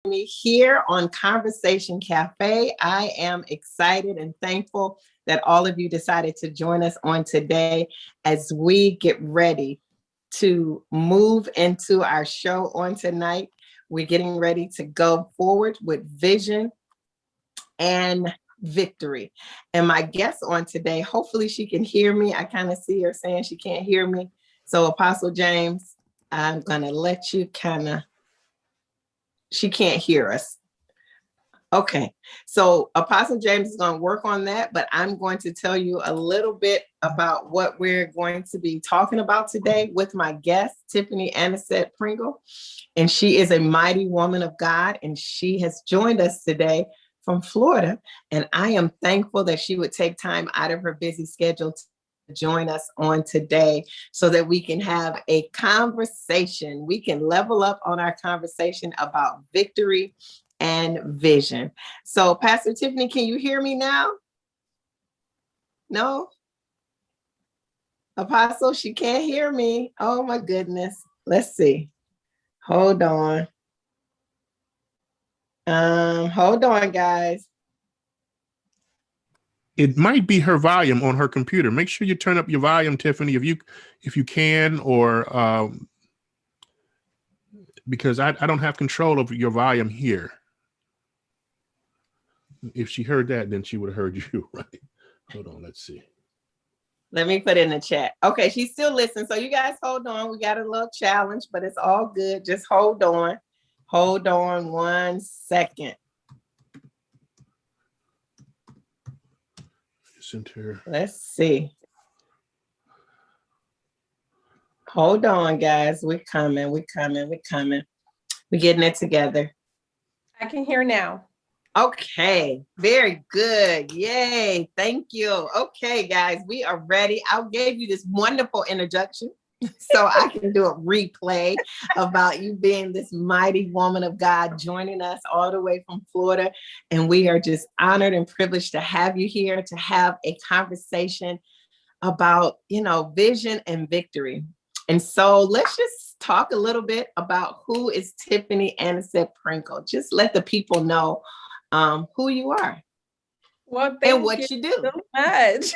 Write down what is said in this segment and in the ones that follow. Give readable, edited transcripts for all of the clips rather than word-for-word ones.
me here on Conversation Cafe. I am excited and thankful that all of you decided to join us on today as we get ready to move into our show on tonight. We're getting ready to go forward with vision and victory. And my guest on today, hopefully she can hear me. I kind of see her saying she can't hear me. So Apostle James, I'm going to let you she can't hear us. Okay, so Apostle James is going to work on that, but I'm going to tell you a little bit about what we're going to be talking about today with my guest, Tiffany Annisette Pringle. And she is a mighty woman of God, and she has joined us today from Florida. And I am thankful that she would take time out of her busy schedule to join us on today so that we can have a conversation. We can level up on our conversation about victory and vision. So Pastor Tiffany, can you hear me now? No? Apostle, she can't hear me. Oh my goodness. Let's see. Hold on. Hold on, guys. It might be her volume on her computer. Make sure you turn up your volume, Tiffany, if you can, or because I don't have control over your volume here. If she heard that, then she would have heard you, right? Hold on, let's see. Let me put it in the chat. Okay, she's still listening. So you guys hold on. We got a little challenge, but it's all good. Just hold on. Hold on 1 second. Let's see. Hold on, guys. We're coming. We're getting it together. I can hear now. Okay, very good. Yay, thank you. Okay, guys, we are ready. I gave you this wonderful introduction so I can do a replay about you being this mighty woman of God joining us all the way from Florida. And we are just honored and privileged to have you here to have a conversation about, vision and victory. And so let's just talk a little bit about who is Tiffany Annisette Pringle. Just let the people know who you are. Well, and what you do. So much.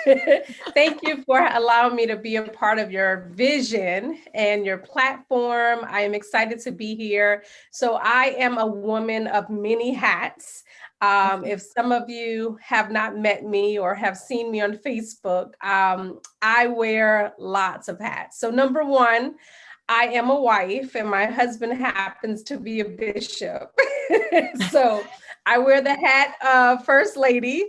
Thank you for allowing me to be a part of your vision and your platform. I am excited to be here. So I am a woman of many hats. If some of you have not met me or have seen me on Facebook, I wear lots of hats. So number one, I am a wife and my husband happens to be a bishop. So I wear the hat of First Lady.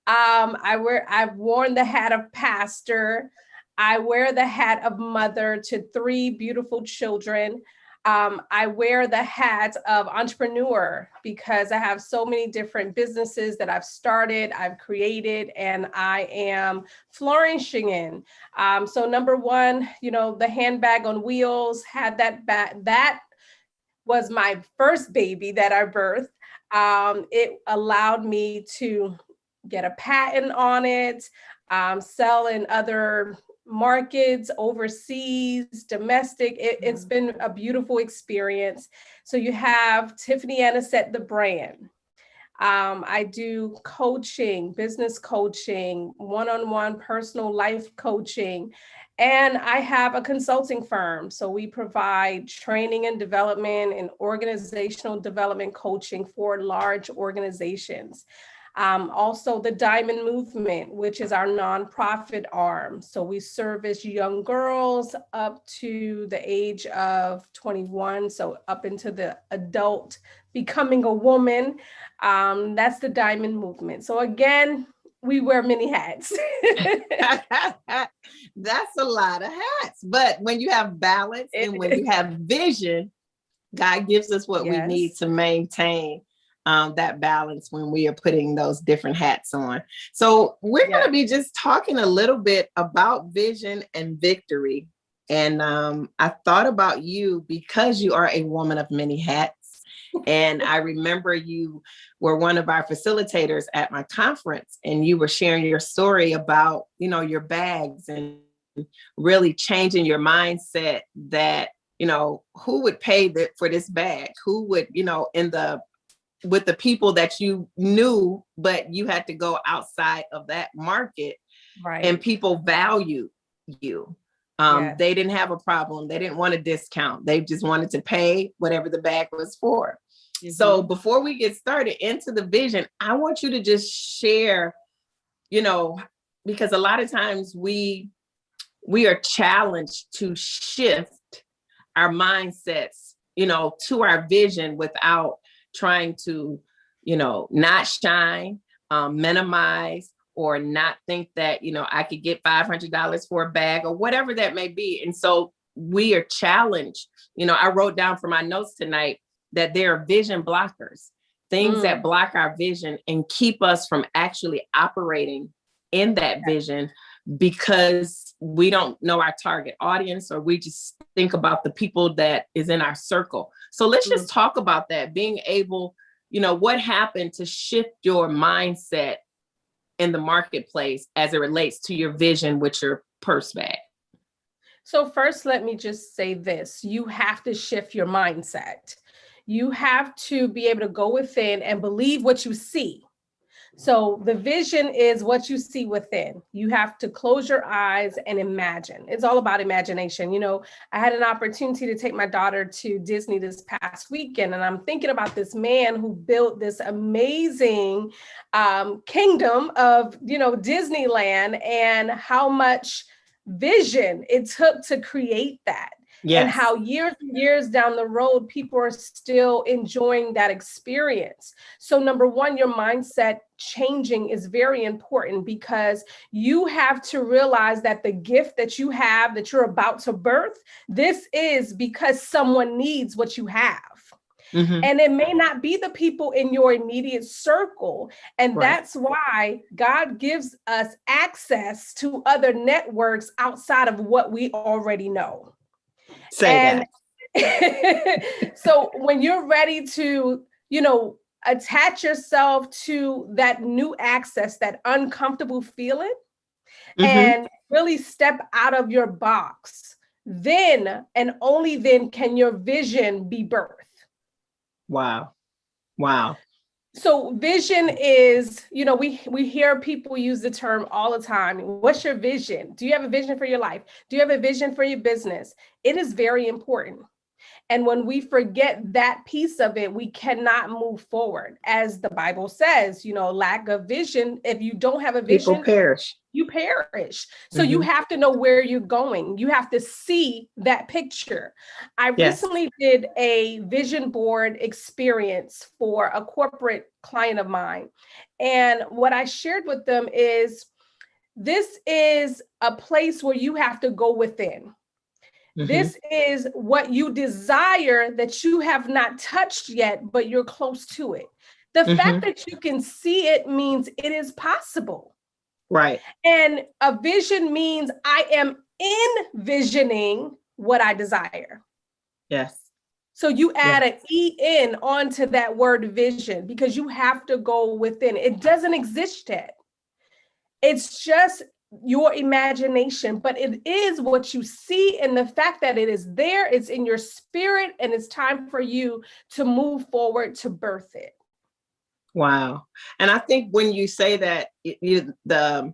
I've worn the hat of pastor. I wear the hat of mother to 3 beautiful children. I wear the hat of entrepreneur because I have so many different businesses that I've started, I've created, and I am flourishing in. So number one, the handbag on wheels, had that was my first baby that I birthed. It allowed me to get a patent on it, sell in other markets, overseas, domestic. It's been a beautiful experience. So you have Tiffany Annisette, the brand. I do coaching, business coaching, one-on-one personal life coaching, and I have a consulting firm. So we provide training and development and organizational development coaching for large organizations. Also the Diamond Movement, which is our nonprofit arm. So we service young girls up to the age of 21, so up into the adult becoming a woman. That's the Diamond Movement. So again, we wear many hats. That's a lot of hats. But when you have balance and when you have vision, God gives us what we need to maintain that balance when we are putting those different hats on. So we're going to be just talking a little bit about vision and victory. And I thought about you because you are a woman of many hats. And I remember you were one of our facilitators at my conference, and you were sharing your story about, your bags and really changing your mindset that, who would pay for this bag? Who would, with the people that you knew, but you had to go outside of that market, Right. and people value you. Yes. They didn't have a problem. They didn't want a discount. They just wanted to pay whatever the bag was for. Mm-hmm. So before we get started into the vision, I want you to just share, because a lot of times we are challenged to shift our mindsets, to our vision without trying to, not shine, minimize, or not think that, I could get $500 for a bag or whatever that may be. And so we are challenged. I wrote down for my notes tonight that there are vision blockers, things that block our vision and keep us from actually operating in that vision, because we don't know our target audience, or we just think about the people that is in our circle. So let's just talk about that, being able, what happened to shift your mindset in the marketplace as it relates to your vision with your purse bag. So first, let me just say this. You have to shift your mindset. You have to be able to go within and believe what you see. So the vision is what you see within. You have to close your eyes and imagine. It's all about imagination. I had an opportunity to take my daughter to Disney this past weekend, and I'm thinking about this man who built this amazing kingdom of, Disneyland, and how much vision it took to create that. Yes. And how years and years down the road, people are still enjoying that experience. So number one, your mindset changing is very important, because you have to realize that the gift that you have, that you're about to birth, this is because someone needs what you have. Mm-hmm. And it may not be the people in your immediate circle. And that's why God gives us access to other networks outside of what we already know. Say that. So when you're ready to, attach yourself to that new access, that uncomfortable feeling, and really step out of your box, then and only then can your vision be birthed. Wow. So vision is, we hear people use the term all the time. What's your vision? Do you have a vision for your life? Do you have a vision for your business? It is very important. And when we forget that piece of it, we cannot move forward. As the Bible says, lack of vision, if you don't have a vision, people perish. You perish. So you have to know where you're going. You have to see that picture. I recently did a vision board experience for a corporate client of mine. And what I shared with them is, this is a place where you have to go within. This is what you desire that you have not touched yet, but you're close to it. The fact that you can see it means it is possible. Right. And a vision means I am envisioning what I desire. Yes. So you add an E-N onto that word vision, because you have to go within. It doesn't exist yet. It's just your imagination, but it is what you see, and the fact that it is there, it's in your spirit, and it's time for you to move forward to birth it. Wow. And I think when you say that, the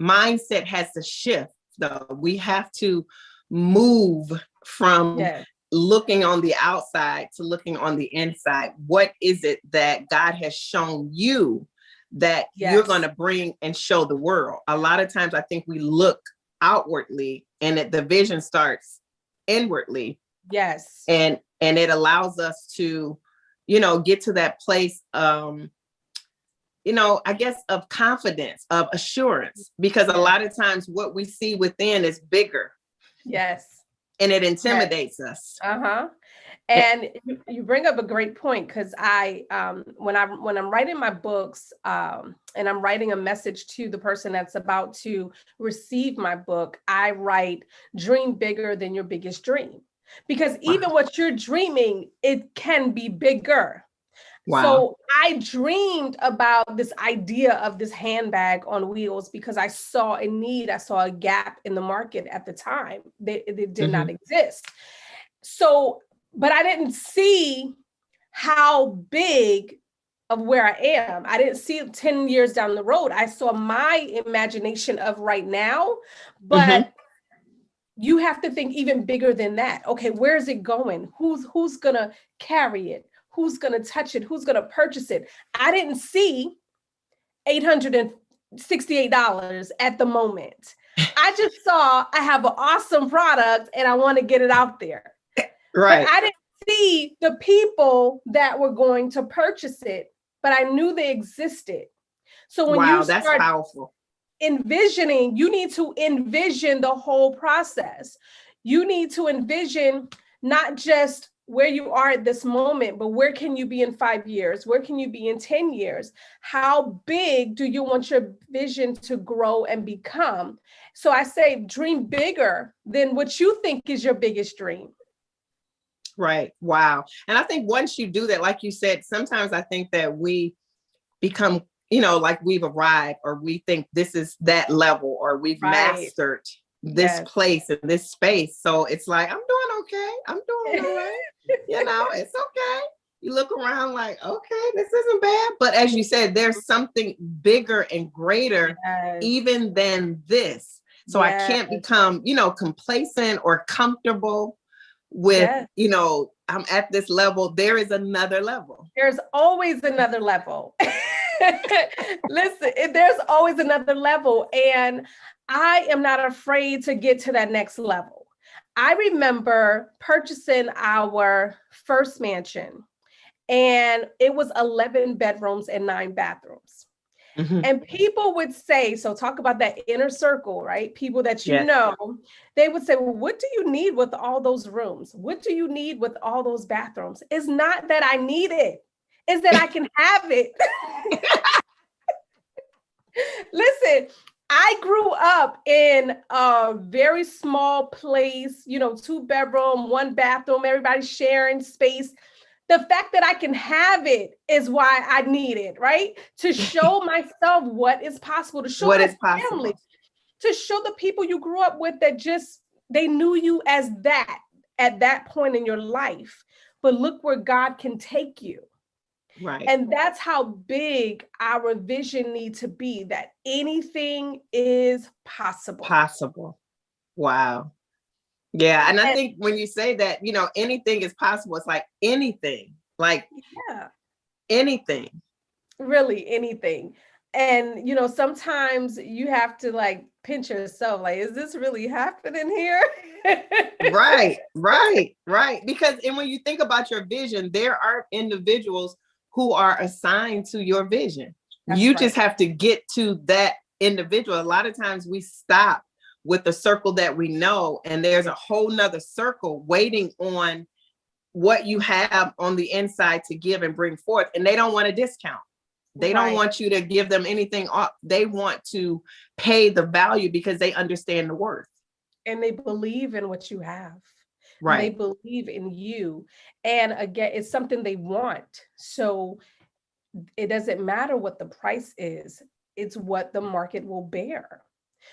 mindset has to shift, though. We have to move from looking on the outside to looking on the inside. What is it that God has shown you that you're going to bring and show the world? A lot of times I think we look outwardly, and the vision starts inwardly. Yes. And it allows us to, get to that place, I guess, of confidence, of assurance, because a lot of times what we see within is bigger. Yes. And it intimidates us. And you bring up a great point, because when I'm writing my books, and I'm writing a message to the person that's about to receive my book, I write, dream bigger than your biggest dream, because even what you're dreaming, it can be bigger. Wow. So I dreamed about this idea of this handbag on wheels because I saw a need, I saw a gap in the market at the time. It did not exist. So, but I didn't see how big of where I am. I didn't see 10 years down the road. I saw my imagination of right now, but you have to think even bigger than that. Okay, where is it going? Who's gonna carry it? Who's gonna touch it? Who's gonna purchase it? I didn't see $868 at the moment. I just saw I have an awesome product and I want to get it out there. Right. But I didn't see the people that were going to purchase it, but I knew they existed. So when you that's start powerful. Envisioning, you need to envision the whole process. You need to envision not just where you are at this moment, but where can you be in 5 years? Where can you be in 10 years? How big do you want your vision to grow and become? So I say dream bigger than what you think is your biggest dream. Right. Wow. And I think once you do that, like you said, sometimes I think that we become, like we've arrived, or we think this is that level, or we've mastered this place and this space. So it's like, I'm doing okay. I'm doing all right. It's okay. You look around like, okay, this isn't bad. But as you said, there's something bigger and greater even than this. So I can't become, complacent or comfortable with, I'm at this level. There is another level. There's always another level. Listen, there's always another level. And I am not afraid to get to that next level. I remember purchasing our first mansion, and it was 11 bedrooms and 9 bathrooms. And people would say, so talk about that inner circle, right? People that they would say, well, what do you need with all those rooms? What do you need with all those bathrooms? It's not that I need it, it's that I can have it. Listen, I grew up in a very small place, 2 bedroom, 1 bathroom, everybody sharing space. The fact that I can have it is why I need it, right? To show myself what is possible, to show my family, to show the people you grew up with that they knew you as that at that point in your life. But look where God can take you. Right. And that's how big our vision needs to be, that anything is possible. Possible. Wow. Yeah. And I think when you say that, anything is possible, it's like anything, anything. Really anything. And, sometimes you have to pinch yourself, is this really happening here? Right. Because, and when you think about your vision, there are individuals who are assigned to your vision. You just have to get to that individual. A lot of times we stop with the circle that we know, and there's a whole nother circle waiting on what you have on the inside to give and bring forth. And they don't want a discount. They don't want you to give them anything off. They want to pay the value because they understand the worth. And they believe in what you have. Right. They believe in you. And again, it's something they want. So it doesn't matter what the price is. It's what the market will bear.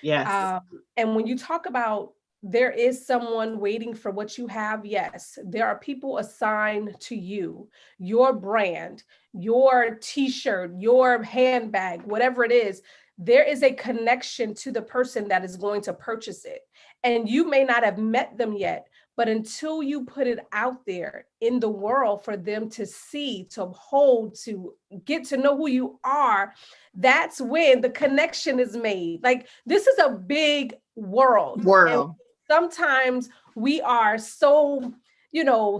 Yes. And when you talk about there is someone waiting for what you have, yes, there are people assigned to you, your brand, your t-shirt, your handbag, whatever it is. There is a connection to the person that is going to purchase it. And you may not have met them yet, but until you put it out there in the world for them to see, to hold, to get to know who you are, that's when the connection is made. This is a big world. And sometimes we are so,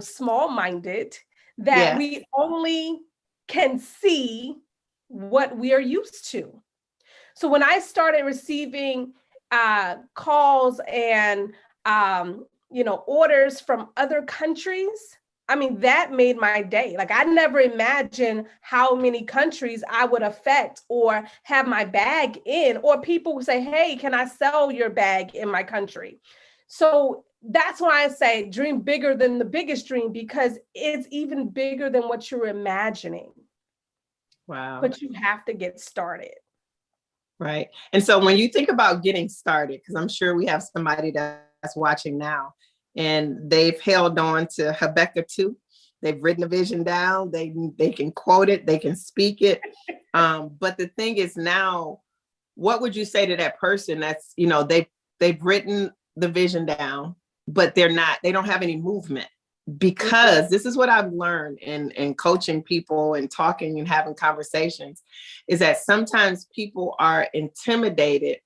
small-minded that we only can see what we are used to. So when I started receiving calls and orders from other countries, that made my day. I never imagined how many countries I would affect or have my bag in, or people would say, hey, can I sell your bag in my country? So that's why I say dream bigger than the biggest dream, because it's even bigger than what you're imagining. Wow. But you have to get started. Right. And so when you think about getting started, because I'm sure we have somebody that's watching now, and they've held on to Habakkuk 2. They've written the vision down. They can quote it. They can speak it. But the thing is now, what would you say to that person that's, they've written the vision down, but they don't have any movement? Because this is what I've learned in coaching people and talking and having conversations, is that sometimes people are intimidated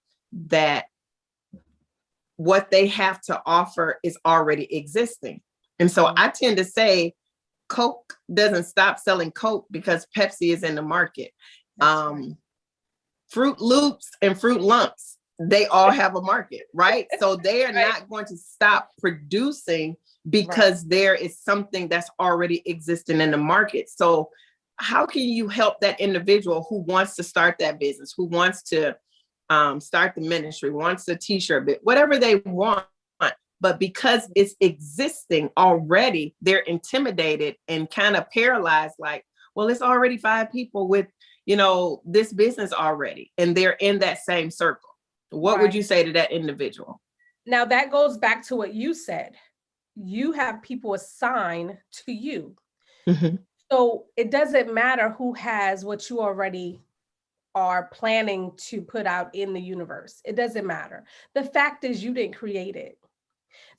that what they have to offer is already existing. And so I tend to say Coke doesn't stop selling Coke because Pepsi is in the market. Fruit Loops and Fruit Lumps, they all have a market, right? So they are not going to stop producing because there is something that's already existing in the market. So how can you help that individual who wants to start that business, who wants to start the ministry, wants a t-shirt, bit, whatever they want, but because it's existing already, they're intimidated and kind of paralyzed, like, well, it's already 5 people with, this business already, and they're in that same circle. What would you say to that individual? Now that goes back to what you said. You have people assigned to you. Mm-hmm. So it doesn't matter who has what you already are planning to put out in the universe. It doesn't matter. The fact is you didn't create it.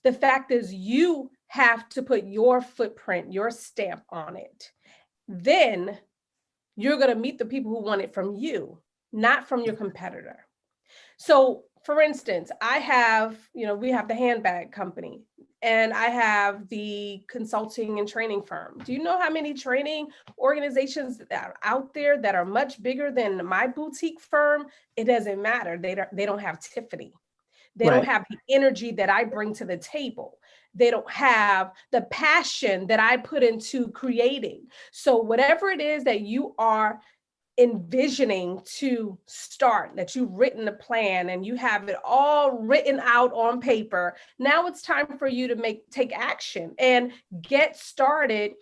The fact is you have to put your footprint, your stamp on it. Then you're going to meet the people who want it from you, not from your competitor. So for instance, I have, we have the handbag company and I have the consulting and training firm. Do you know how many training organizations that are out there that are much bigger than my boutique firm? It doesn't matter. They don't have Tiffany. They don't have the energy that I bring to the table. They don't have the passion that I put into creating. So whatever it is that you are envisioning to start, that you've written a plan and you have it all written out on paper, now it's time for you to take action and get started.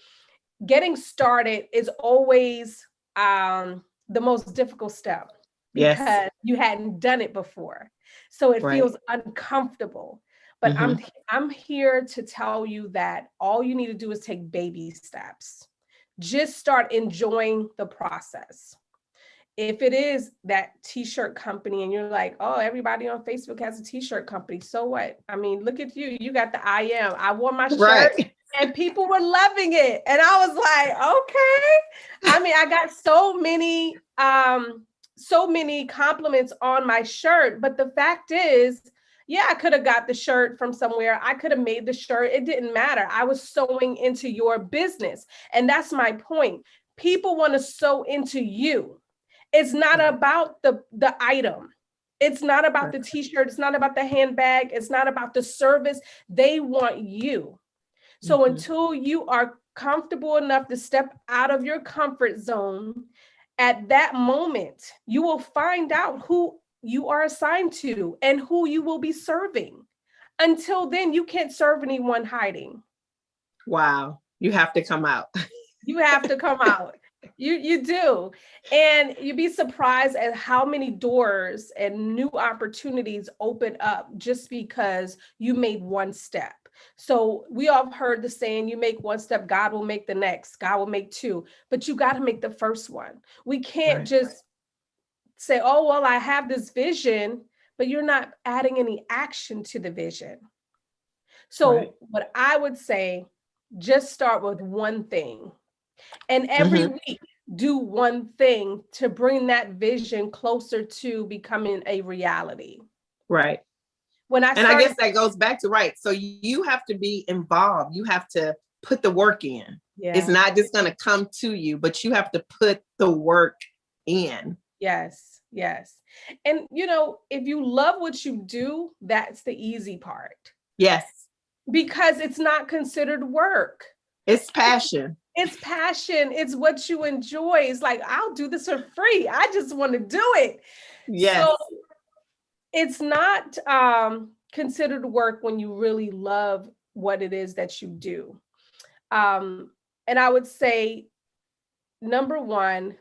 Getting started is always the most difficult step because you hadn't done it before. So it feels uncomfortable. But I'm here to tell you that all you need to do is take baby steps. Just start enjoying the process. If it is that t-shirt company and you're like, oh, everybody on Facebook has a t-shirt company, so what? I mean, look at you. You got the I am. I wore my shirt and people were loving it. And I was like, okay. I mean, I got so many compliments on my shirt. But the fact is, I could have got the shirt from somewhere. I could have made the shirt. It didn't matter. I was sewing into your business. And that's my point. People want to sew into you. It's not about the item. It's not about the t-shirt. It's not about the handbag. It's not about the service. They want you. So until you are comfortable enough to step out of your comfort zone, at that moment, you will find out who you are assigned to and who you will be serving. Until then, you can't serve anyone hiding. Wow. You have to come out. You have to come out. You do. And you'd be surprised at how many doors and new opportunities open up just because you made one step. So we all heard the saying, you make one step, God will make the next, God will make 2, but you got to make the first one. We can't just say, oh, well, I have this vision, but you're not adding any action to the vision. So what I would say, just start with one thing. And every week, do one thing to bring that vision closer to becoming a reality. Right. I guess that goes back to, so you have to be involved. You have to put the work in. Yeah. It's not just going to come to you, but you have to put the work in. Yes. And, if you love what you do, that's the easy part. Yes. Because it's not considered work. It's passion. It's passion. It's what you enjoy. It's like, I'll do this for free. I just want to do it. Yes. So it's not considered work when you really love what it is that you do. And I would say, number 1,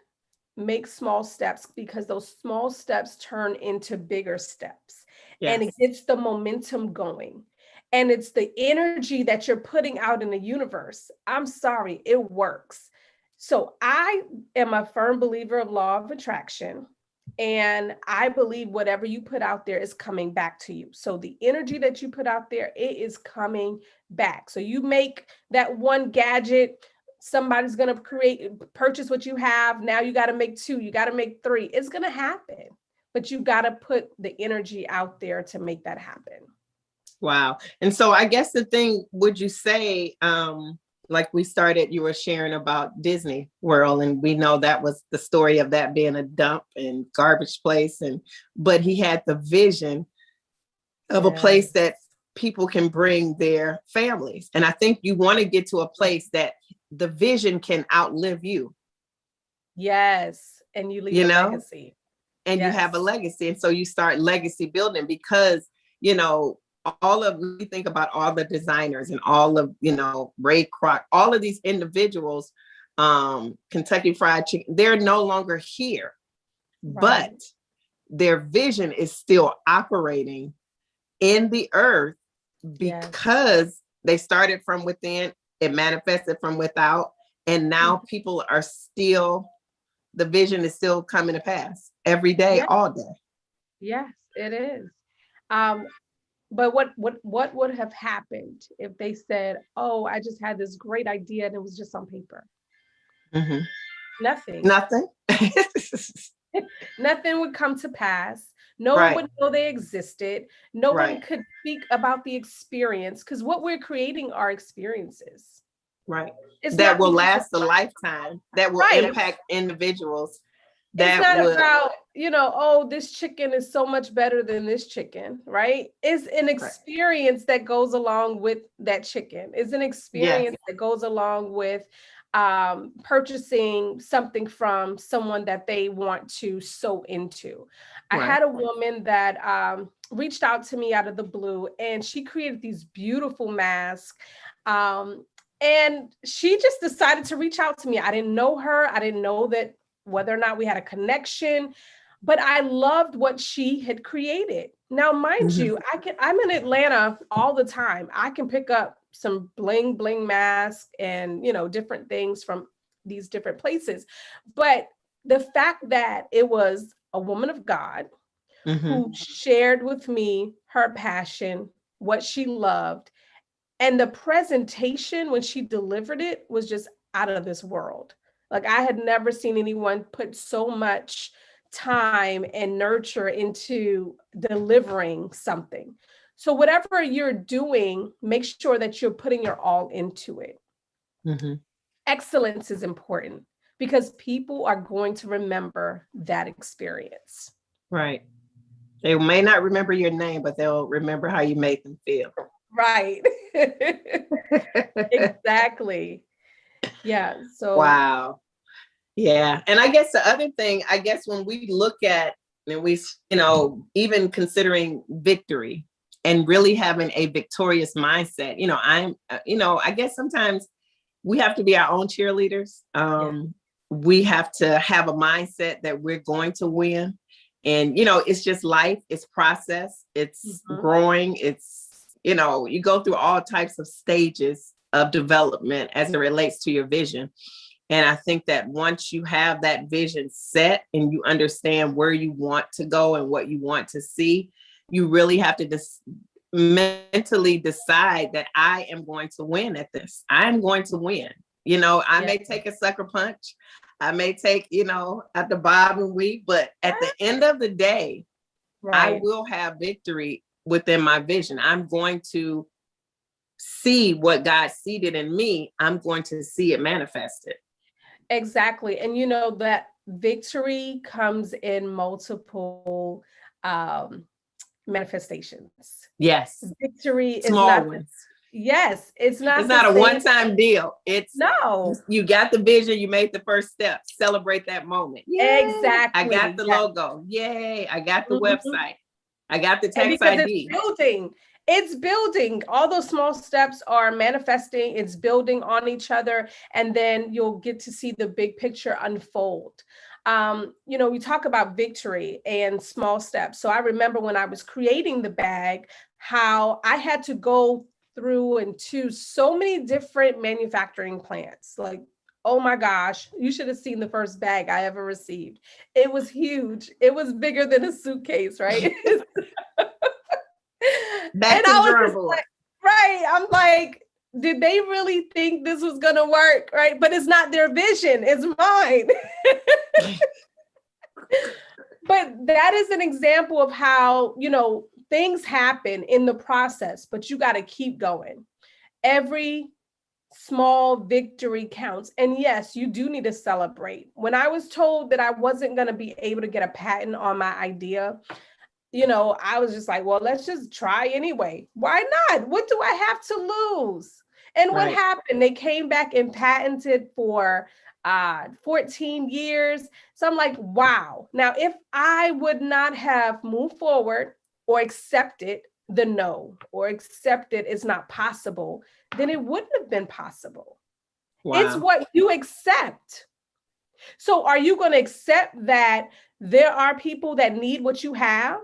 make small steps, because those small steps turn into bigger steps. Yes. And it gets the momentum going. and it's the energy that you're putting out in the universe. I'm sorry, it works. So I am a firm believer of law of attraction. And I believe whatever you put out there is coming back to you. So the energy that you put out there, it is coming back. So you make that one gadget, somebody's going to purchase what you have. Now you got to make 2, you got to make 3. It's going to happen, but you got to put the energy out there to make that happen. Wow. And so I guess the thing, would you say, like we started, you were sharing about Disney World, and we know that was the story of that being a dump and garbage place. But he had the vision of a place that people can bring their families. And I think you want to get to a place that the vision can outlive you. Yes. And you leave a legacy. And you have a legacy. And so you start legacy building because, we think about all the designers and all of, Ray Kroc, all of these individuals, Kentucky Fried Chicken, they're no longer here, but their vision is still operating in the earth because they started from within, it manifested from without, and now people are still, the vision is still coming to pass every day, all day. Yes, it is. But what would have happened if they said, "Oh, I just had this great idea and it was just on paper"? Mm-hmm. Nothing. Nothing would come to pass. No one would know they existed. No one could speak about the experience, because what we're creating are experiences. Right. That will last a lifetime. That will impact individuals. It's not about, oh, this chicken is so much better than this chicken, right? It's an experience that goes along with that chicken. It's an experience that goes along with purchasing something from someone that they want to sow into. I had a woman that reached out to me out of the blue, and she created these beautiful masks. And she just decided to reach out to me. I didn't know her. I didn't know that whether or not we had a connection, but I loved what she had created. Now, mind you, I'm in Atlanta all the time. I can pick up some bling mask and, different things from these different places. But the fact that it was a woman of God who shared with me her passion, what she loved, and the presentation when she delivered it was just out of this world. Like, I had never seen anyone put so much time and nurture into delivering something. So whatever you're doing, make sure that you're putting your all into it. Excellence is important because people are going to remember that experience. Right. They may not remember your name, but they'll remember how you made them feel. Right. Exactly. Yeah. So wow. Yeah. And I guess the other thing, when we look at, and we, even considering victory and really having a victorious mindset, I guess sometimes we have to be our own cheerleaders. We have to have a mindset that we're going to win. And, it's just life, it's process, it's growing, it's, you go through all types of stages of development as it relates to your vision. And I think that once you have that vision set and you understand where you want to go and what you want to see, you really have to mentally decide that I am going to win at this. I'm going to win. I may take a sucker punch. I may take, at the bob and weave, but at the end of the day, I will have victory within my vision. I'm going to see what God seeded in me. I'm going to see it manifested. Exactly. And that victory comes in multiple manifestations. Yes. Victory is small ones. Yes. It's not a one-time deal. No. You got the vision, you made the first step. Celebrate that moment. Yay. Exactly. I got the logo. Yay. I got the website. I got the tax ID. It's building. All those small steps are manifesting. It's building on each other. And then you'll get to see the big picture unfold. We talk about victory and small steps. So I remember when I was creating the bag, how I had to go through and to so many different manufacturing plants. Like, oh my gosh, you should have seen the first bag I ever received. It was huge. It was bigger than a suitcase, right? Back to the drawing board. Right. I'm like, did they really think this was going to work? Right. But it's not their vision, it's mine. But that is an example of how, things happen in the process, but you got to keep going. Every small victory counts. And yes, you do need to celebrate. When I was told that I wasn't going to be able to get a patent on my idea, I was just like, well, let's just try anyway. Why not? What do I have to lose? And what happened? They came back and patented for 14 years. So I'm like, wow. Now, if I would not have moved forward or accepted the no, or accepted it's not possible, then it wouldn't have been possible. Wow. It's what you accept. So are you going to accept that there are people that need what you have?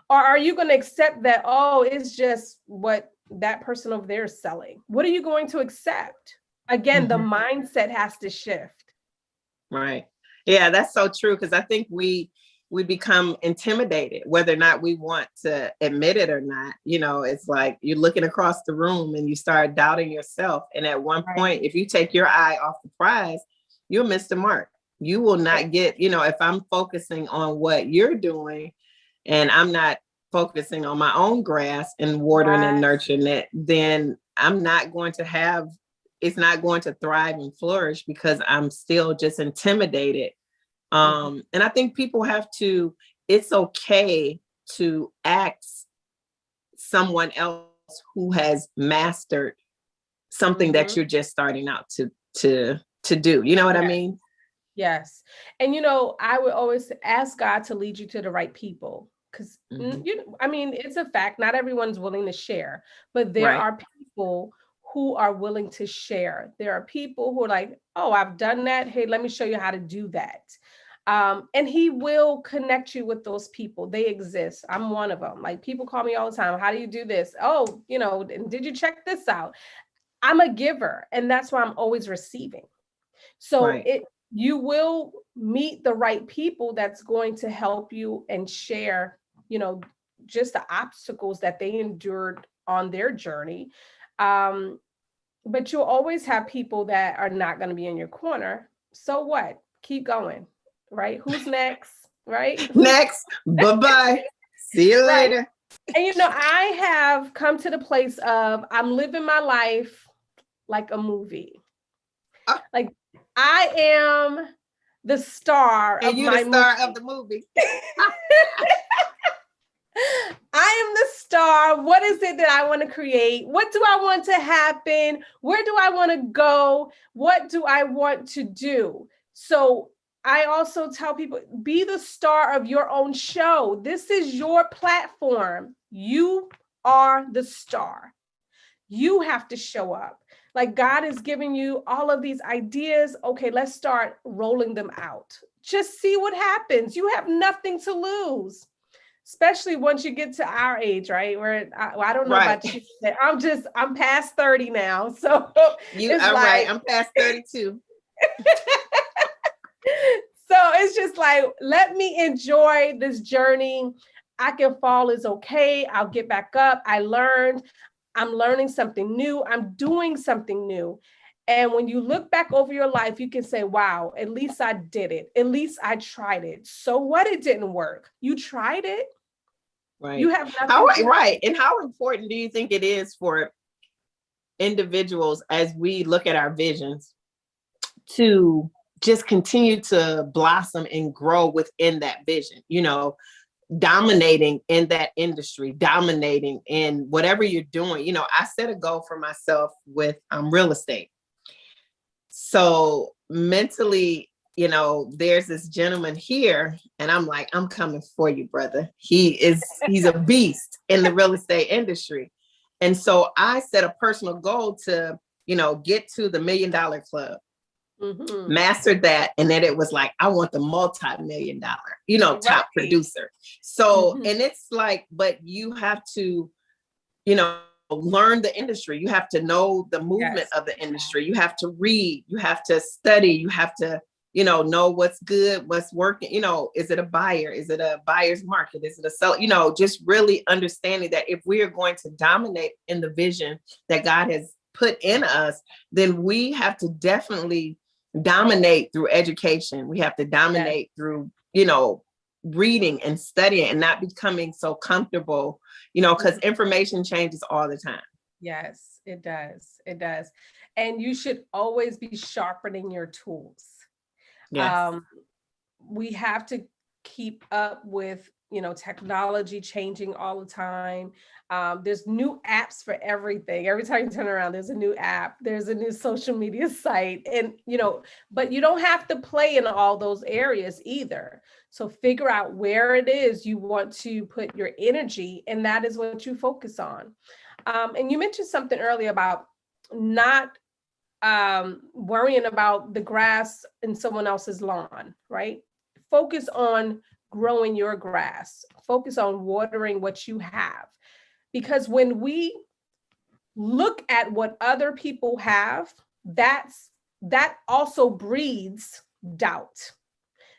Or are you going to accept that, oh, it's just what that person over there is selling? What are you going to accept? Again, the mindset has to shift. Right. Yeah, that's so true. Because I think we become intimidated, whether or not we want to admit it or not. It's like you're looking across the room and you start doubting yourself. And at one point, if you take your eye off the prize, you'll miss the mark. You will not get, if I'm focusing on what you're doing and I'm not focusing on my own grass and watering and nurturing it, then I'm not going to have, it's not going to thrive and flourish because I'm still just intimidated. And I think people have to, it's okay to ask someone else who has mastered something that you're just starting out to do. You know what I mean? Yes. And, I would always ask God to lead you to the right people. Because, it's a fact. Not everyone's willing to share, but there are people who are willing to share. There are people who are like, oh, I've done that. Hey, let me show you how to do that. And he will connect you with those people. They exist. I'm one of them. Like, people call me all the time. How do you do this? Oh, did you check this out? I'm a giver, and that's why I'm always receiving. So you will meet the right people that's going to help you and share, just the obstacles that they endured on their journey. But you'll always have people that are not going to be in your corner. So what? Keep going, right? Who's next, right? Next. Bye-bye. See you later. And, I have come to the place of I'm living my life like a movie. Like, I am the star of my movie. And you're the star of the movie. I am the star. What is it that I want to create? What do I want to happen? Where do I want to go? What do I want to do? So I also tell people, be the star of your own show. This is your platform. You are the star. You have to show up. Like, God is giving you all of these ideas. Okay, let's start rolling them out. Just see what happens. You have nothing to lose, especially once you get to our age, right? Where I don't know about you. I'm past 30 now. So you are right. I'm past 32. So it's just like, let me enjoy this journey. I can fall, is okay. I'll get back up. I'm learning something new. I'm doing something new. And when you look back over your life, you can say, wow, at least I did it. At least I tried it. So what? It didn't work. You tried it. Right. You have nothing. Right. And how important do you think it is for individuals, as we look at our visions, to just continue to blossom and grow within that vision, dominating in that industry, dominating in whatever you're doing. I set a goal for myself with real estate. So mentally, there's this gentleman here, and I'm like, I'm coming for you, brother. He's a beast in the real estate industry. And so I set a personal goal to, get to the $1 Million Club. mastered that. And then it was like, I want the multi-million-dollar, top producer. So, and it's like, but you have to, learn the industry. You have to know the movement of the industry. You have to read, you have to study, you have to, know what's good, what's working, is it a buyer? Is it a buyer's market? Is it a sell? Just really understanding that if we are going to dominate in the vision that God has put in us, then we have to definitely dominate through education. We have to dominate through, reading and studying and not becoming so comfortable, because information changes all the time. Yes, it does. It does. And you should always be sharpening your tools. Yes. We have to keep up with, technology changing all the time. There's new apps for everything. Every time you turn around, there's a new app, there's a new social media site, and, but you don't have to play in all those areas either. So figure out where it is you want to put your energy, and that is what you focus on. And you mentioned something earlier about not worrying about the grass in someone else's lawn, right? Focus on growing your grass. Focus on watering what you have. Because when we look at what other people have, that also breeds doubt.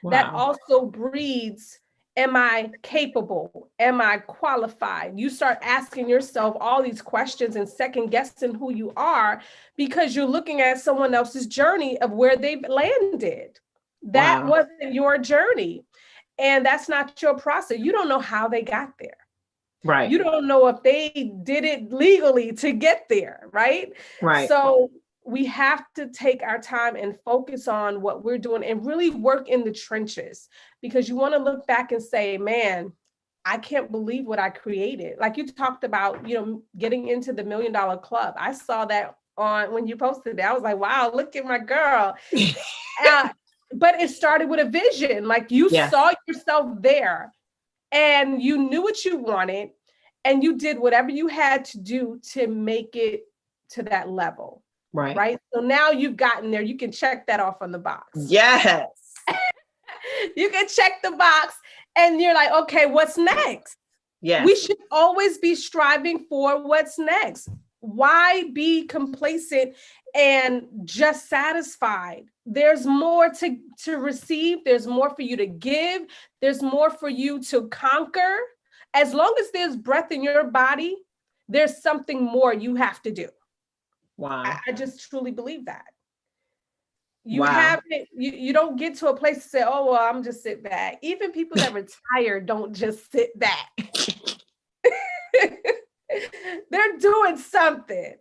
Wow. That also breeds, am I capable? Am I qualified? You start asking yourself all these questions and second guessing who you are because you're looking at someone else's journey of where they've landed. That wasn't your journey. And that's not your process. You don't know how they got there. Right. You don't know if they did it legally to get there, right? Right. So we have to take our time and focus on what we're doing and really work in the trenches, because you want to look back and say, man, I can't believe what I created. Like you talked about, getting into the $1 Million Club. I saw that on when you posted it. I was like, wow, look at my girl. But it started with a vision. Like you saw yourself there and you knew what you wanted and you did whatever you had to do to make it to that level. Right. So now you've gotten there. You can check that off on the box. Yes. You can check the box and you're like, okay, what's next? Yeah. We should always be striving for what's next. Why be complacent and just satisfied? There's more to receive. There's more for you to give. There's more for you to conquer. As long as there's breath in your body, there's something more you have to do. Wow. I just truly believe that. You haven't, you don't get to a place to say, oh, well, I'm just sit back. Even people that retire don't just sit back. They're doing something.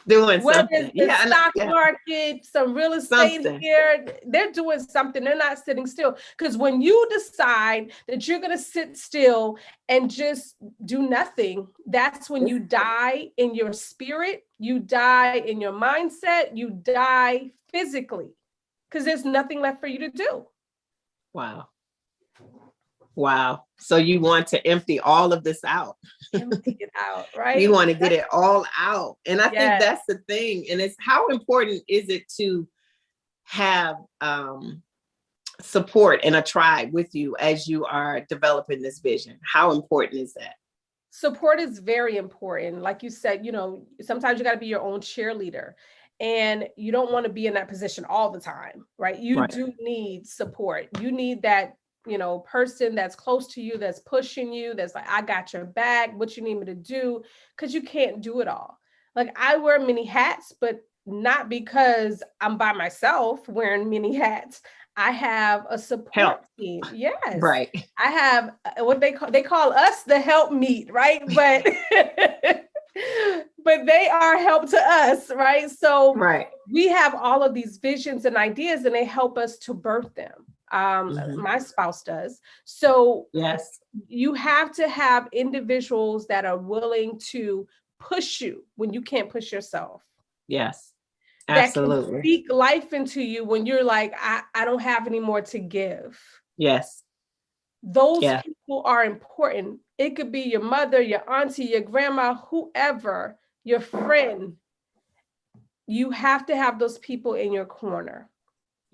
Whether it's the stock market, some real estate here, they're doing something. They're not sitting still. Because when you decide that you're going to sit still and just do nothing, that's when you die in your spirit, you die in your mindset, you die physically, because there's nothing left for you to do. Wow. So you want to empty all of this out. Empty it out, right? You want to get it all out. And I think that's the thing. And it's how important is it to have support and a tribe with you as you are developing this vision? How important is that? Support is very important. Like you said, sometimes you got to be your own cheerleader. And you don't want to be in that position all the time, right? You do need support. You need that person that's close to you, that's pushing you, that's like, I got your back, what you need me to do, because you can't do it all. Like I wear many hats, but not because I'm by myself wearing many hats. I have a support team. Yes. Right. I have what they call us the help meet, right? But but they are help to us, right? So we have all of these visions and ideas and they help us to birth them. My spouse does. So you have to have individuals that are willing to push you when you can't push yourself. Yes, absolutely. That can speak life into you when you're like, I don't have any more to give. Yes. Those people are important. It could be your mother, your auntie, your grandma, whoever, your friend. You have to have those people in your corner.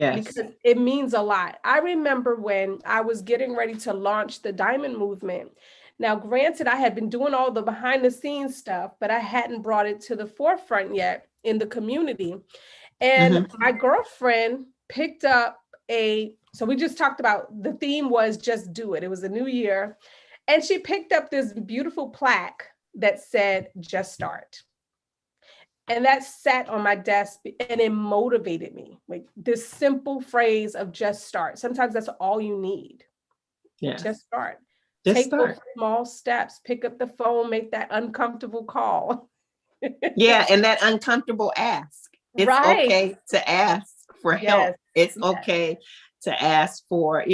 Yes. because it means a lot. I remember when I was getting ready to launch the Diamond Movement. Now, granted, I had been doing all the behind the scenes stuff, but I hadn't brought it to the forefront yet in the community. And my girlfriend picked up so we just talked about, the theme was just do it. It was a new year. And she picked up this beautiful plaque that said, just start. And that sat on my desk and it motivated me. Like this simple phrase of just start. Sometimes that's all you need. Yes. Just start. Just Take start. those small steps, pick up the phone, make that uncomfortable call. Yeah. And that uncomfortable ask. It's Right. okay to ask for help. Yes. It's okay to ask for,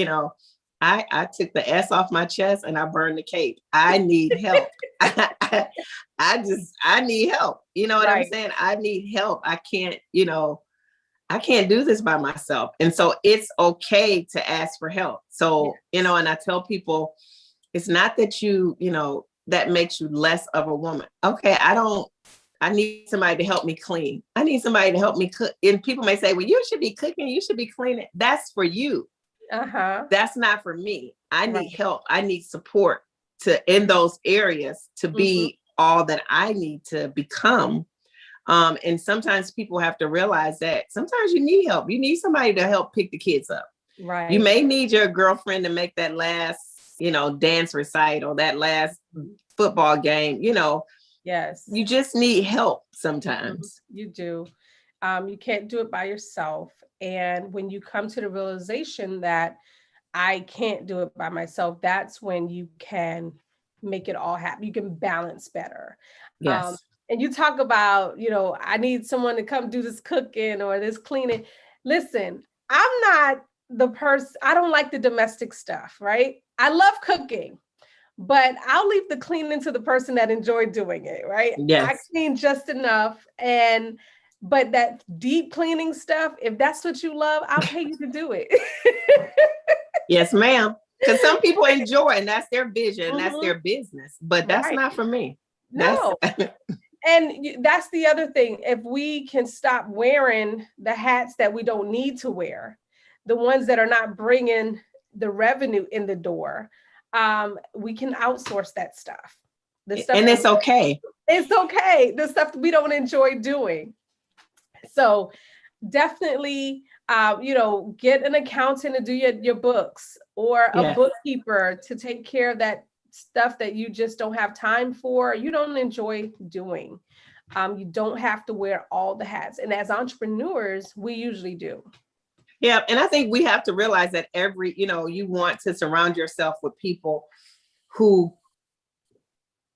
I took the S off my chest and I burned the cape. I need help. I need help. You know what I'm Right. saying? I need help. I can't do this by myself. And so it's okay to ask for help. So, and I tell people, it's not that that makes you less of a woman. Okay. I need somebody to help me clean. I need somebody to help me cook. And people may say, well, you should be cooking. You should be cleaning. That's for you. That's not for me. I need help. I need support in those areas to be all that I need to become. And sometimes people have to realize that sometimes you need help. You need somebody to help pick the kids up. Right. You may need your girlfriend to make that last, dance recital, that last football game, Yes. You just need help sometimes. You do. You can't do it by yourself. And when you come to the realization that I can't do it by myself, that's when you can make it all happen. You can balance better. Yes. And you talk about, I need someone to come do this cooking or this cleaning. Listen, I'm not the person, I don't like the domestic stuff, right? I love cooking, but I'll leave the cleaning to the person that enjoyed doing it, right? Yes. I clean just enough. But that deep cleaning stuff, if that's what you love, I'll pay you to do it. Yes, ma'am. Because some people enjoy, and that's their vision, that's their business. But that's not for me. No. And that's the other thing. If we can stop wearing the hats that we don't need to wear, the ones that are not bringing the revenue in the door, we can outsource that stuff. And it's okay. It's okay. The stuff we don't enjoy doing. So definitely, get an accountant to do your books, or a bookkeeper to take care of that stuff that you just don't have time for, you don't enjoy doing. You don't have to wear all the hats. And as entrepreneurs, we usually do. Yeah. And I think we have to realize that you want to surround yourself with people who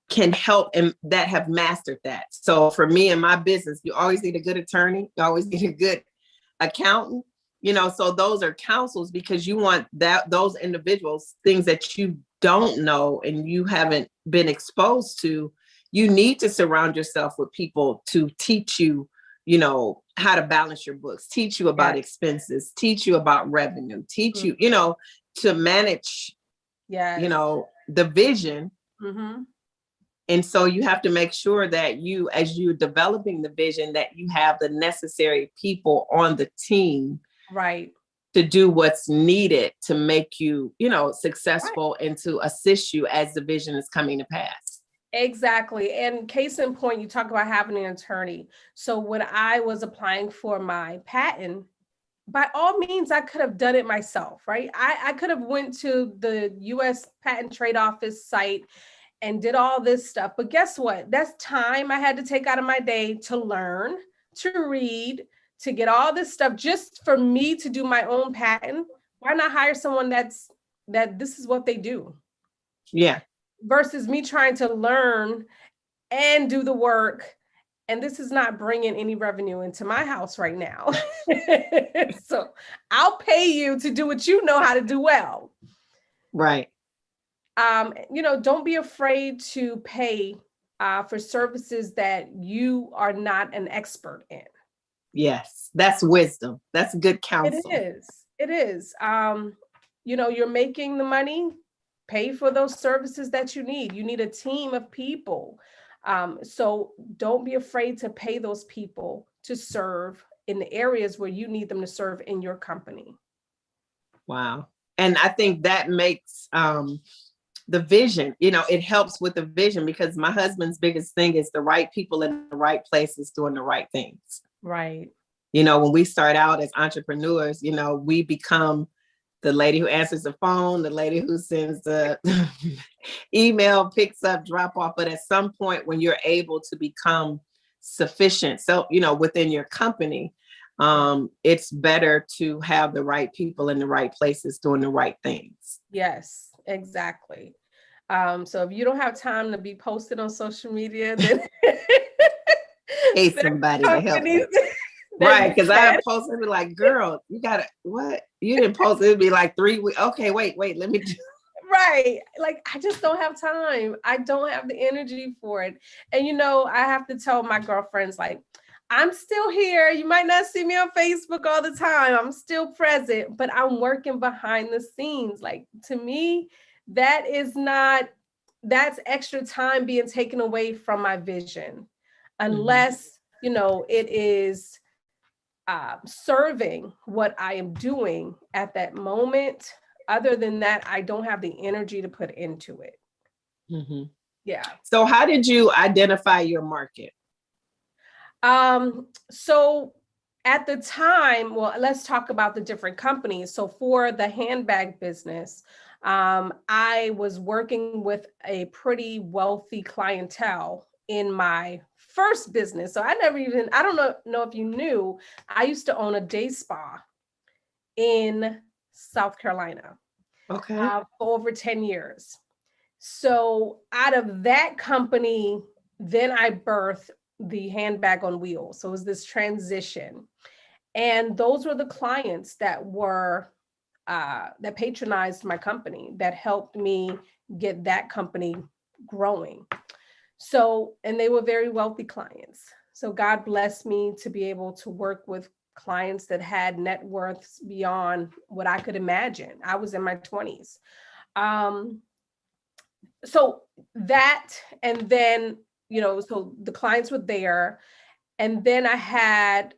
can help and that have mastered that. So for me and my business, you always need a good attorney. You always need a good accountant, so those are counsels, because you want those individuals, things that you don't know and you haven't been exposed to. You need to surround yourself with people to teach you, how to balance your books, teach you about expenses, teach you about revenue, teach you, to manage, the vision. And so you have to make sure that as you're developing the vision, that you have the necessary people on the team, to do what's needed to make you, successful and to assist you as the vision is coming to pass. Exactly. And case in point, you talk about having an attorney. So when I was applying for my patent, by all means, I could have done it myself, right? I could have went to the U.S. Patent Trade Office site and did all this stuff. But guess what? That's time I had to take out of my day to learn, to read, to get all this stuff just for me to do my own patent. Why not hire someone that this is what they do? Yeah. Versus me trying to learn and do the work. And this is not bringing any revenue into my house right now. So I'll pay you to do what you know how to do well. Right. Don't be afraid to pay for services that you are not an expert in. Yes, that's wisdom. That's good counsel. It is. You're making the money, pay for those services that you need. You need a team of people. So don't be afraid to pay those people to serve in the areas where you need them to serve in your company. Wow. And I think that makes the vision, it helps with the vision, because my husband's biggest thing is the right people in the right places doing the right things. Right. When we start out as entrepreneurs, we become the lady who answers the phone, the lady who sends the email, picks up, drop off. But at some point when you're able to become sufficient, so, within your company, it's better to have the right people in the right places doing the right things. Yes, exactly. So if you don't have time to be posted on social media, then Pay somebody to help you. Right, because I posted, be like, girl, you gotta, what? You didn't post, it'd be like 3 weeks. Okay, wait, let me do. Right. Like, I just don't have time. I don't have the energy for it. And, I have to tell my girlfriends, like, I'm still here. You might not see me on Facebook all the time. I'm still present, but I'm working behind the scenes. Like, to me, that's extra time being taken away from my vision, unless, it is serving what I am doing at that moment. Other than that, I don't have the energy to put into it. Mm-hmm. Yeah. So how did you identify your market? So at the time, well, let's talk about the different companies. So for the handbag business, I was working with a pretty wealthy clientele in my first business. So I don't know if you knew, I used to own a day spa in South Carolina. Okay. For over 10 years. So out of that company, then I birthed the handbag on wheels. So it was this transition. And those were the clients that that patronized my company, that helped me get that company growing. So, and they were very wealthy clients. So God blessed me to be able to work with clients that had net worths beyond what I could imagine. I was in my 20s. So that, and then, so the clients were there. And then I had,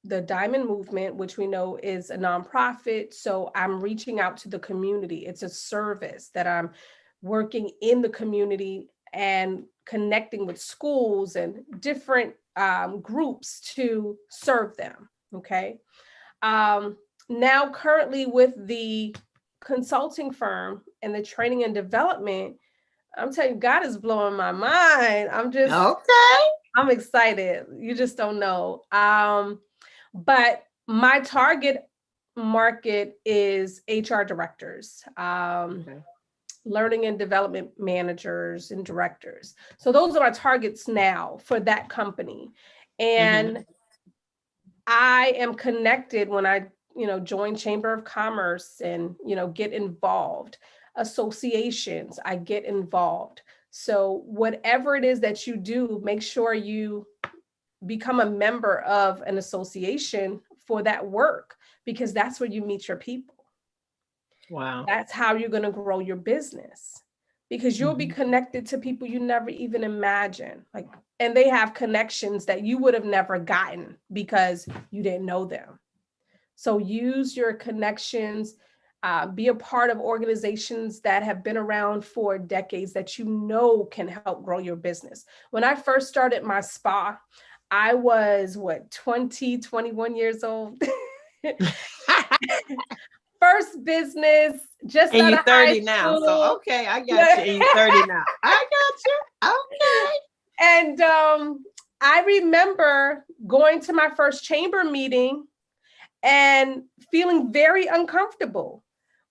the Diamond Movement, which we know is a nonprofit. So I'm reaching out to the community. It's a service that I'm working in the community and connecting with schools and different groups to serve them. Okay. Now currently with the consulting firm and the training and development, I'm telling you, God is blowing my mind. I'm excited. You just don't know. But my target market is HR directors, learning and development managers and directors. So those are my targets now for that company. And I am connected when I, join Chamber of Commerce and, get involved. Associations, I get involved. So whatever it is that you do, make sure you become a member of an association for that work, because that's where you meet your people. Wow. That's how you're going to grow your business, because you'll be connected to people you never even imagine. And they have connections that you would have never gotten because you didn't know them. So use your connections, be a part of organizations that have been around for decades that can help grow your business. When I first started my spa, I was 21 years old. First business, just and out you're of 30 high now. school. So okay, I got you. And you're 30 now. I got you. Okay. And I remember going to my first chamber meeting and feeling very uncomfortable.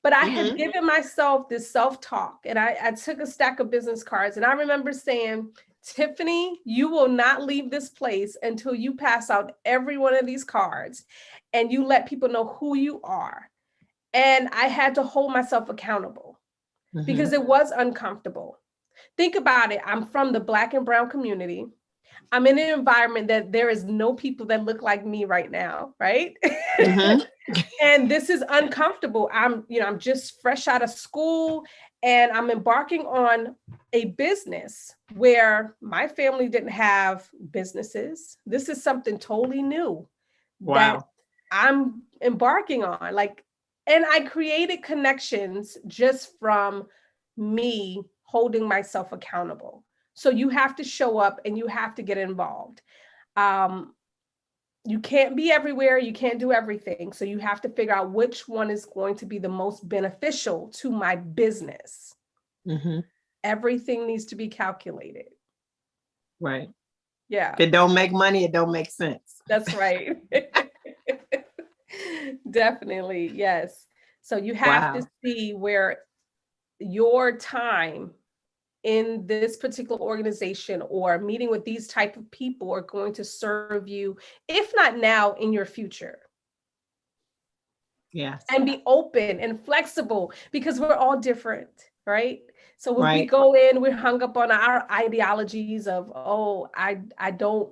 But I had given myself this self-talk, and I took a stack of business cards, and I remember saying, Tiffany, you will not leave this place until you pass out every one of these cards and you let people know who you are. And I had to hold myself accountable because it was uncomfortable. Think about it. I'm from the Black and brown community. I'm in an environment that there is no people that look like me right now, right? And this is uncomfortable. I'm just fresh out of school, And I'm embarking on a business where my family didn't have businesses. This is something totally new that Wow. I'm embarking on. Like, and I created connections just from me holding myself accountable. So you have to show up and you have to get involved. You can't be everywhere. You can't do everything. So you have to figure out which one is going to be the most beneficial to my business. Mm-hmm. Everything needs to be calculated. Right. Yeah. If it don't make money, it don't make sense. That's right. Definitely. Yes. So you have to see where your time in this particular organization or meeting with these type of people are going to serve you, if not now, in your future. Yes. And be open and flexible because we're all different, right? So when we Right. go in, we're hung up on our ideologies of, oh, I don't,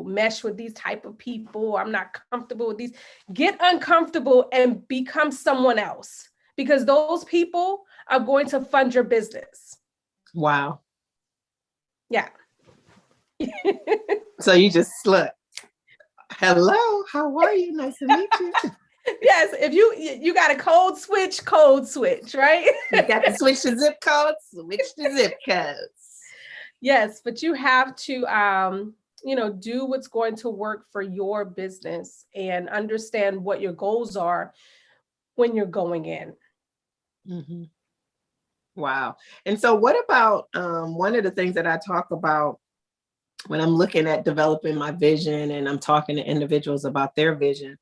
mesh with these type of people. I'm not comfortable with these. Get uncomfortable and become someone else because those people are going to fund your business. Wow. Yeah. So you just look. Hello, how are you? Nice to meet you. Yes, if you got a code switch, right? You got to switch the zip codes, switch the zip codes. Yes, but you have to do what's going to work for your business and understand what your goals are when you're going in. Mm-hmm. Wow. And so what about one of the things that I talk about when I'm looking at developing my vision and I'm talking to individuals about their vision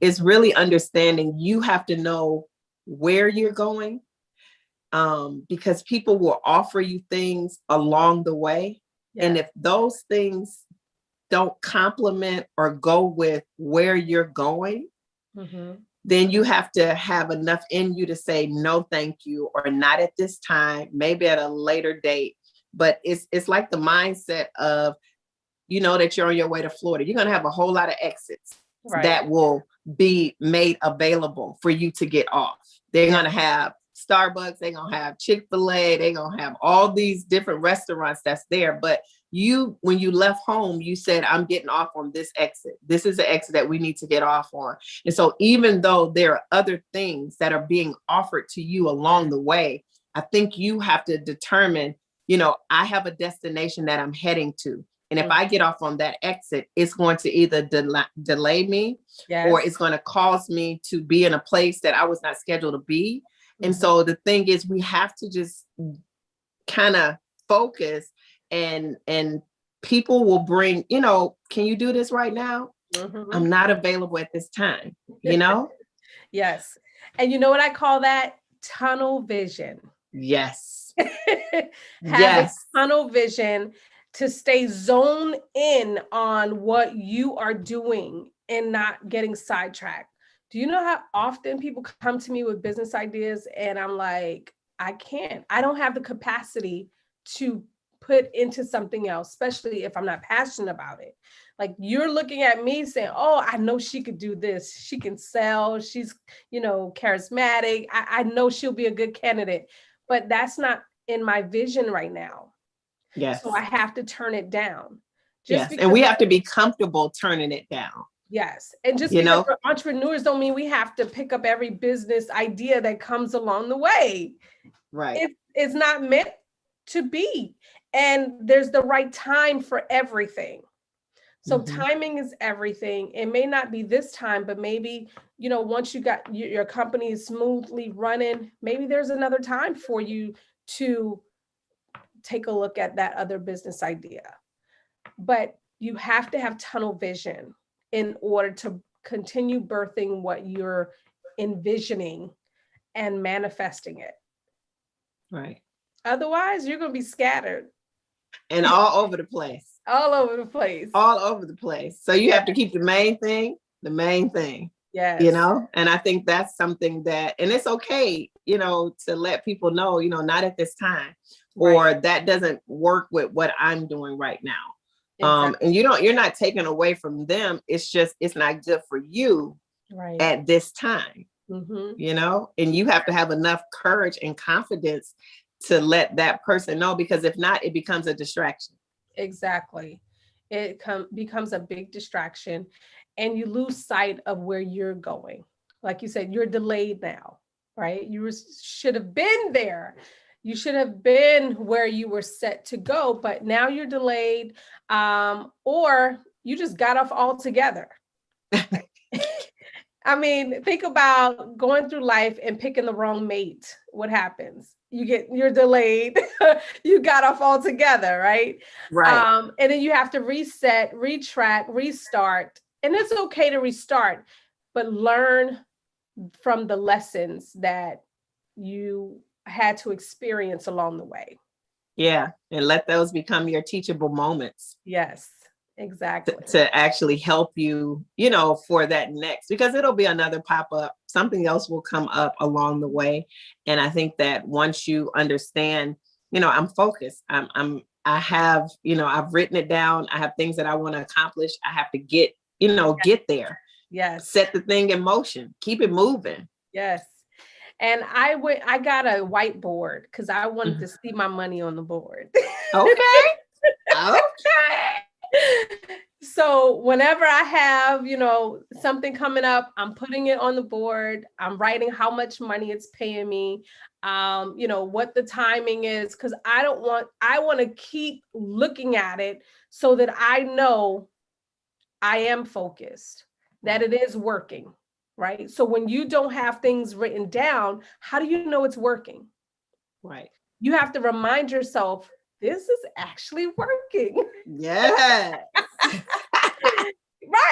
is really understanding you have to know where you're going, because people will offer you things along the way. Yeah. And if those things don't complement or go with where you're going, mm-hmm. then you have to have enough in you to say, no, thank you, or not at this time, maybe at a later date. But it's like the mindset of, that you're on your way to Florida. You're going to have a whole lot of exits that will be made available for you to get off. They're going to have Starbucks. They're going to have Chick-fil-A. They're going to have all these different restaurants that's there. But when you left home, you said, I'm getting off on this exit. This is the exit that we need to get off on. And so even though there are other things that are being offered to you along the way, I think you have to determine, I have a destination that I'm heading to. And if I get off on that exit, it's going to either delay me, or it's going to cause me to be in a place that I was not scheduled to be. Mm-hmm. And so the thing is, we have to just kind of focus, and people will bring, can you do this right now? Mm-hmm. I'm not available at this time, Yes. And you know what I call that? Tunnel vision. Yes. Have a tunnel vision to stay zoned in on what you are doing and not getting sidetracked. Do you know how often people come to me with business ideas and I'm like, I don't have the capacity to put into something else, especially if I'm not passionate about it. Like, you're looking at me saying, oh, I know she could do this. She can sell. She's, charismatic. I know she'll be a good candidate, but that's not in my vision right now. Yes. So I have to turn it down. Yes. And we have to be comfortable turning it down. Yes. And just because we're entrepreneurs don't mean we have to pick up every business idea that comes along the way. Right. It's not meant to be. And there's the right time for everything. So timing is everything. It may not be this time, but maybe, once you got your company is smoothly running, maybe there's another time for you to take a look at that other business idea. But you have to have tunnel vision in order to continue birthing what you're envisioning and manifesting it. Right. Otherwise, you're going to be scattered. And all over the place. All over the place. All over the place. So you have to keep the main thing. Yes. And I think that's something that, and it's okay, to let people know, not at this time, or that doesn't work with what I'm doing right now. Exactly. And you're not taking away from them. It's just, it's not good for you at this time. you know, and you have to have enough courage and confidence to let that person know, because if not, it becomes a distraction. Exactly. It becomes a big distraction and you lose sight of where you're going. Like you said, you're delayed now, right? Should have been there. You should have been where you were set to go, but now you're delayed, or you just got off altogether. I mean, think about going through life and picking the wrong mate. What happens? You're delayed. You got off altogether, right? Right. And then you have to reset, retrack, restart. And it's okay to restart, but learn from the lessons that you had to experience along the way. Yeah. And let those become your teachable moments. Yes, exactly. To actually help you, you know, for that next, because it'll be another pop-up, something else will come up along the way. And I think that once you understand, you know, I'm focused, I have, you know, I've written it down, I have things that I want to accomplish, I have to get, you know, get there. Yes. Set the thing in motion, keep it moving. Yes. And I got a whiteboard because I wanted to see my money on the board. Okay. Okay. So whenever I have, you know, something coming up, I'm putting it on the board. I'm writing how much money it's paying me, you know, what the timing is, because I want to keep looking at it so that I know I am focused, that it is working, right? So when you don't have things written down, how do you know it's working? Right. You have to remind yourself, this is actually working. Yeah.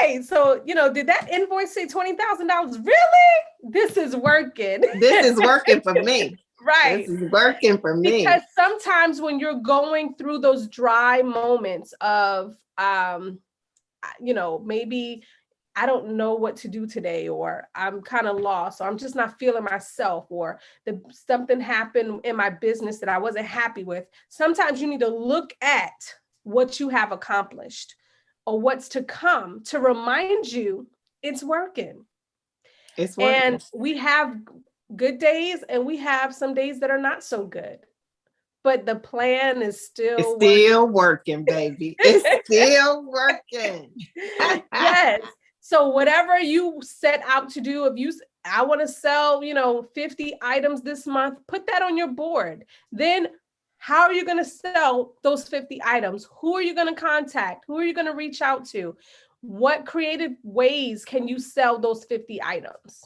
Right. So, you know, did that invoice say $20,000? Really? This is working. This is working for me. Right. This is working for me. Because sometimes when you're going through those dry moments of, you know, maybe I don't know what to do today, or I'm kind of lost, or I'm just not feeling myself, or something happened in my business that I wasn't happy with. Sometimes you need to look at what you have accomplished or what's to come to remind you it's working. It's working. And we have good days and we have some days that are not so good. But the plan is still working, baby. It's still working. Yes. So whatever you set out to do, I want to sell, you know, 50 items this month, put that on your board. Then how are you going to sell those 50 items? Who are you going to contact? Who are you going to reach out to? What creative ways can you sell those 50 items?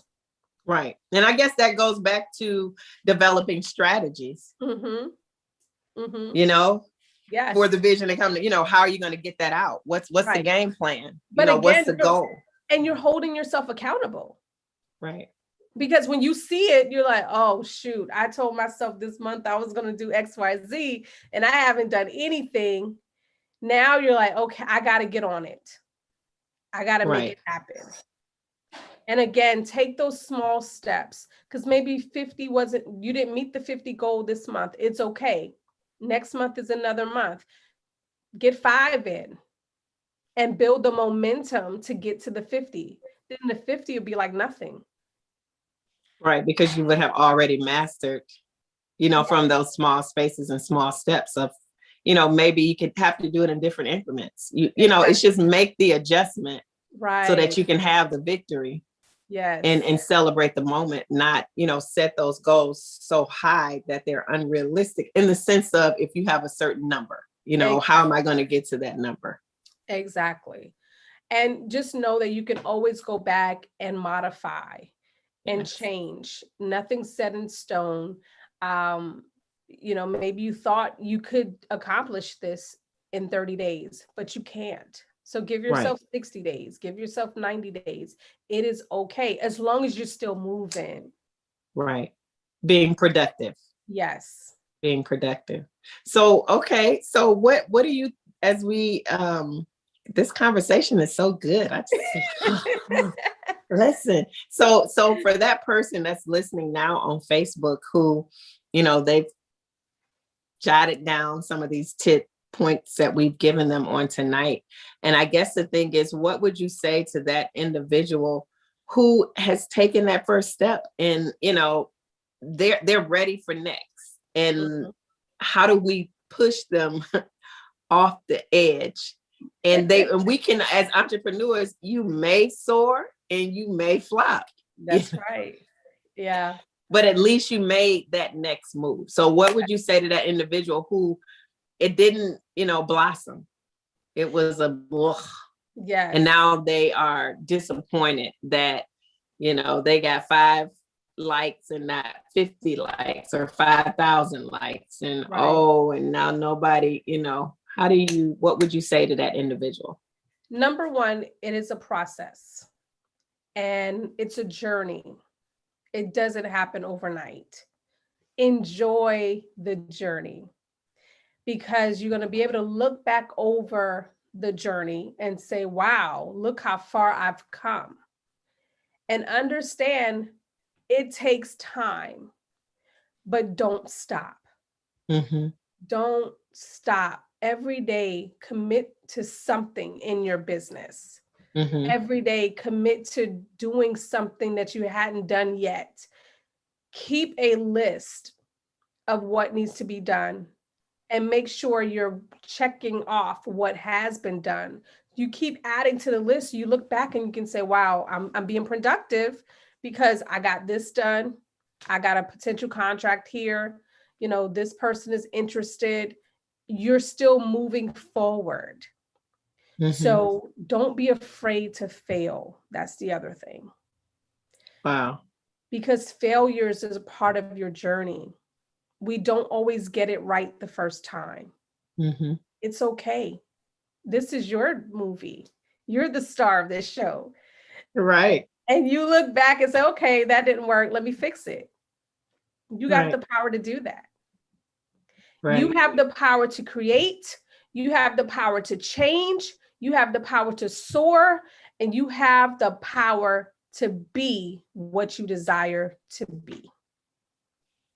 Right. And I guess that goes back to developing strategies. Mm-hmm. Mm-hmm. You know, yes. For the vision to come to, you know, how are you going to get that out? What's right. The game plan? But you know, again, what's the goal? And you're holding yourself accountable. Right. Because when you see it, you're like, oh, shoot, I told myself this month I was going to do X, Y, Z, and I haven't done anything. Now you're like, okay, I got to get on it. I got to make it happen. And again, take those small steps, because maybe you didn't meet the 50 goal this month. It's okay. Next month is another month. Get 5 in and build the momentum to get to the 50. Then the 50 would be like nothing. Right, because you would have already mastered, you know, from those small spaces and small steps of, you know, maybe you could have to do it in different increments. You know, it's just make the adjustment so that you can have the victory. Yes. And celebrate the moment, not, you know, set those goals so high that they're unrealistic, in the sense of, if you have a certain number, you know, how am I going to get to that number? Exactly. And just know that you can always go back and modify and change. Nothing's set in stone. You know, maybe you thought you could accomplish this in 30 days, but you can't. So give yourself 60 days, give yourself 90 days. It is okay, as long as you're still moving. Right. Being productive. Yes. Being productive. So, okay. So what do you, as we, this conversation is so good. I just, listen. So for that person that's listening now on Facebook, who, you know, they've jotted down some of these points that we've given them on tonight. And I guess the thing is, what would you say to that individual who has taken that first step, and they're ready for next. And how do we push them off the edge? And we can, as entrepreneurs, you may soar and you may flop. That's right. Yeah. But at least you made that next move. So what would you say to that individual who it didn't, blossom? It was a ugh. Yeah. And now they are disappointed that, they got 5 likes and not 50 likes or 5,000 likes. And right. And now nobody, what would you say to that individual? Number one, it is a process and it's a journey. It doesn't happen overnight. Enjoy the journey, because you're going to be able to look back over the journey and say, wow, look how far I've come. And understand it takes time, but don't stop. Mm-hmm. Don't stop. Every day, commit to something in your business. Mm-hmm. Every day, commit to doing something that you hadn't done yet. Keep a list of what needs to be done and make sure you're checking off what has been done. You keep adding to the list. You look back and you can say, wow, I'm being productive because I got this done. I got a potential contract here. This person is interested. You're still moving forward. Mm-hmm. So don't be afraid to fail. That's the other thing. Wow. Because failures is a part of your journey. We don't always get it right the first time. Mm-hmm. It's okay. This is your movie. You're the star of this show. Right. And you look back and say, okay, that didn't work. Let me fix it. You got the power to do that. Right. You have the power to create. You have the power to change. You have the power to soar. And you have the power to be what you desire to be.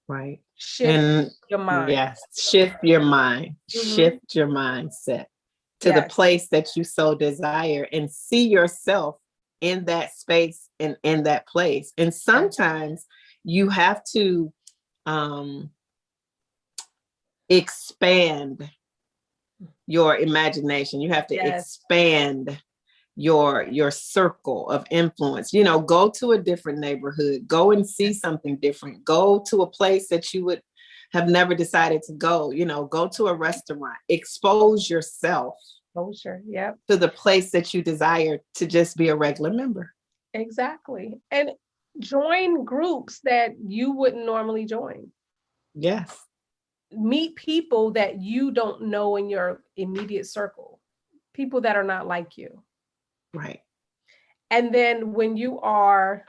Right. Shift your mind. Yes. Shift your mind. Mm-hmm. Shift your mindset to the place that you so desire, and see yourself in that space and in that place. And sometimes you have to expand your imagination. You have to expand your circle of influence. Go to a different neighborhood, go and see something different, go to a place that you would have never decided to go, go to a restaurant, expose yourself to the place that you desire to just be a regular member. Exactly. And join groups that you wouldn't normally join. Yes. Meet people that you don't know in your immediate circle, people that are not like you. Right. And then when you are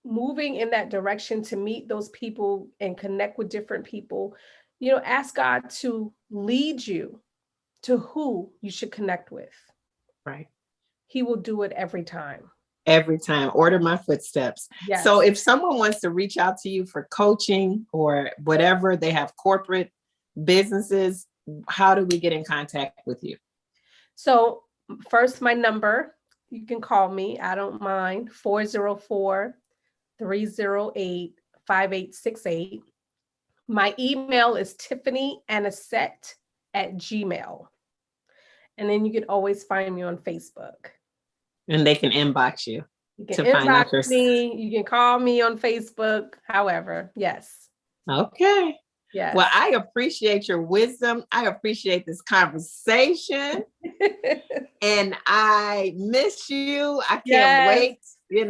moving in that direction to meet those people and connect with different people, ask God to lead you to who you should connect with. Right. He will do it every time. Every time. Order my footsteps. Yes. So if someone wants to reach out to you for coaching or whatever, they have corporate businesses, how do we get in contact with you? So first, my number, you can call me. I don't mind. 404-308-5868. My email is tiffany.annisette@gmail.com. And then you can always find me on Facebook. And they can inbox you. You can inbox me. You can call me on Facebook. However, yes. Okay. Yes. Well, I appreciate your wisdom. I appreciate this conversation. And I miss you. I can't wait. We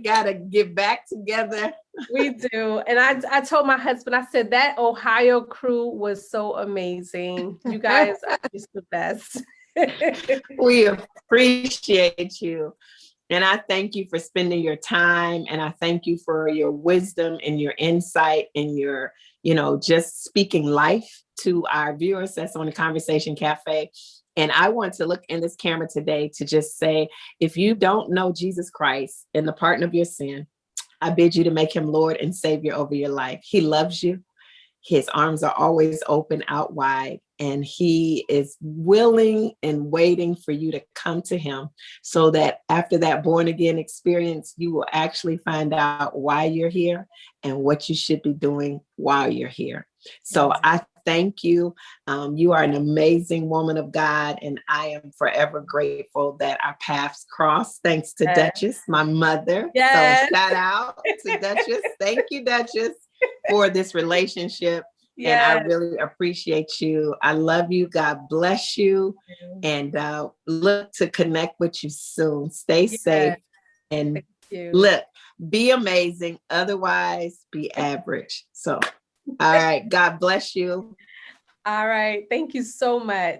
got to get back together. We do. And I told my husband, I said, that Ohio crew was so amazing. You guys are just the best. We appreciate you. And I thank you for spending your time. And I thank you for your wisdom and your insight and your, just speaking life to our viewers that's on the Conversation Cafe. And I want to look in this camera today to just say, if you don't know Jesus Christ and the pardon of your sin, I bid you to make him Lord and Savior over your life. He loves you. His arms are always open out wide. and he is willing and waiting for you to come to him, so that after that born again experience, you will actually find out why you're here and what you should be doing while you're here. So I thank you. You are an amazing woman of God, and I am forever grateful that our paths crossed. Thanks to Duchess, my mother. Yes. So shout out to Duchess. Thank you, Duchess, for this relationship. Yes. And I really appreciate you. I love you. God bless you. And look to connect with you soon. Stay safe. And look, be amazing. Otherwise, be average. So, all right. God bless you. All right. Thank you so much.